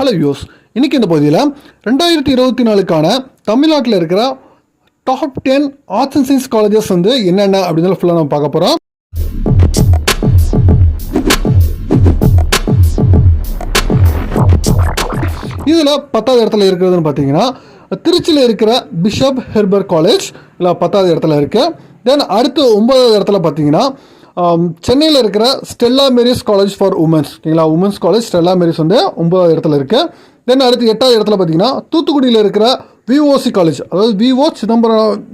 Hello use இன்றைக்கி இந்த பகுதியில் 2024க்கான தமிழ்நாட்டில் இருக்கிற top 10 arts and science colleges வந்து என்னென்ன அப்படின்னு ஃபுல்லாக நம்ம பார்க்க போகிறோம். இதில் 10வது இடத்துல இருக்கிறதுன்னு பார்த்தீங்கன்னா திருச்சியில் இருக்கிற பிஷப் ஹெர்பர் காலேஜ் இல்லை 10வது இடத்துல இருக்குது. தென் அடுத்து 9வது இடத்துல பார்த்தீங்கன்னா சென்னையில் இருக்கிற Stella Maris college for women's, ஓகேங்களா, உமன்ஸ் காலேஜ் ஸ்டெல்லா மேரிஸ் வந்து 9வது இடத்துல இருக்குது. தென் அடுத்து 8வது இடத்துல பார்த்தீங்கன்னா தூத்துக்குடியில் இருக்கிற விஓசி காலேஜ், அதாவது விஓ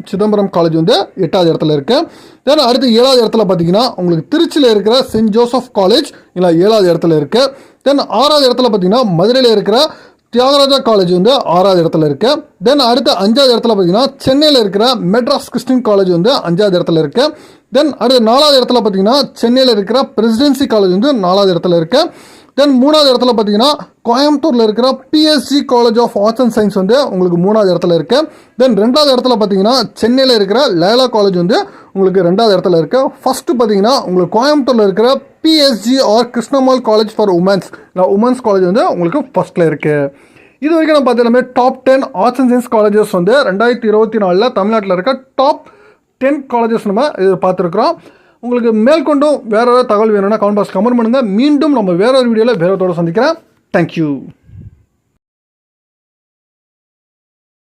சிதம்பரம் காலேஜ் வந்து 8வது இடத்துல இருக்குது. தென் அடுத்து 7வது இடத்துல பார்த்தீங்கன்னா உங்களுக்கு திருச்சியில் இருக்கிற சென்ட் ஜோசப் காலேஜ் இல்லை 7வது இடத்துல இருக்குது. தென் 6வது இடத்துல பார்த்தீங்கன்னா மதுரையில் இருக்கிற தியாகராஜா காலேஜ் வந்து 6வது இடத்துல இருக்கு. தென் அடுத்து 5வது இடத்துல பார்த்தீங்கன்னா சென்னையில் இருக்கிற மெட்ராஸ் கிறிஸ்டின் காலேஜ் வந்து 5வது இடத்துல இருக்கு. தென் அடுத்து 4வது இடத்துல பார்த்தீங்கன்னா சென்னையில் இருக்கிற பிரசிடென்சி காலேஜ் வந்து 4வது இடத்துல இருக்கு. தென் 3வது இடத்துல பார்த்தீங்கன்னா கோயம்புத்தூரில் இருக்கிற PSG college of arts and science வந்து உங்களுக்கு 3வது இடத்துல இருக்கு. தென் 2வது இடத்துல பார்த்தீங்கன்னா சென்னையில் இருக்கிற லேலா காலேஜ் வந்து உங்களுக்கு 2வது இடத்துல இருக்கு. ஃபர்ஸ்ட் பார்த்தீங்கன்னா உங்களுக்கு கோயம்புத்தூரில் இருக்கிற PSG R Krishnammal college for women's women's college வந்து உங்களுக்கு ஃபர்ஸ்ட்டில் இருக்குது. இது வரைக்கும் நம்ம பார்த்தீங்கன்னா top 10 arts and science colleges வந்து 2024 தமிழ்நாட்டில் இருக்க டாப் 10 காலேஜஸ் நம்ம இது பார்த்துருக்குறோம். உங்களுக்கு மேற்கொண்டும் வேறு ஏதாவது தகவல் வேணும்னா கமெண்ட் பாக்ஸ் கமெண்ட் பண்ணுங்கள். மீண்டும் நம்ம வேற ஒரு வீடியோவில் வேறத்தோடு சந்திக்கிறேன். தேங்க்யூ.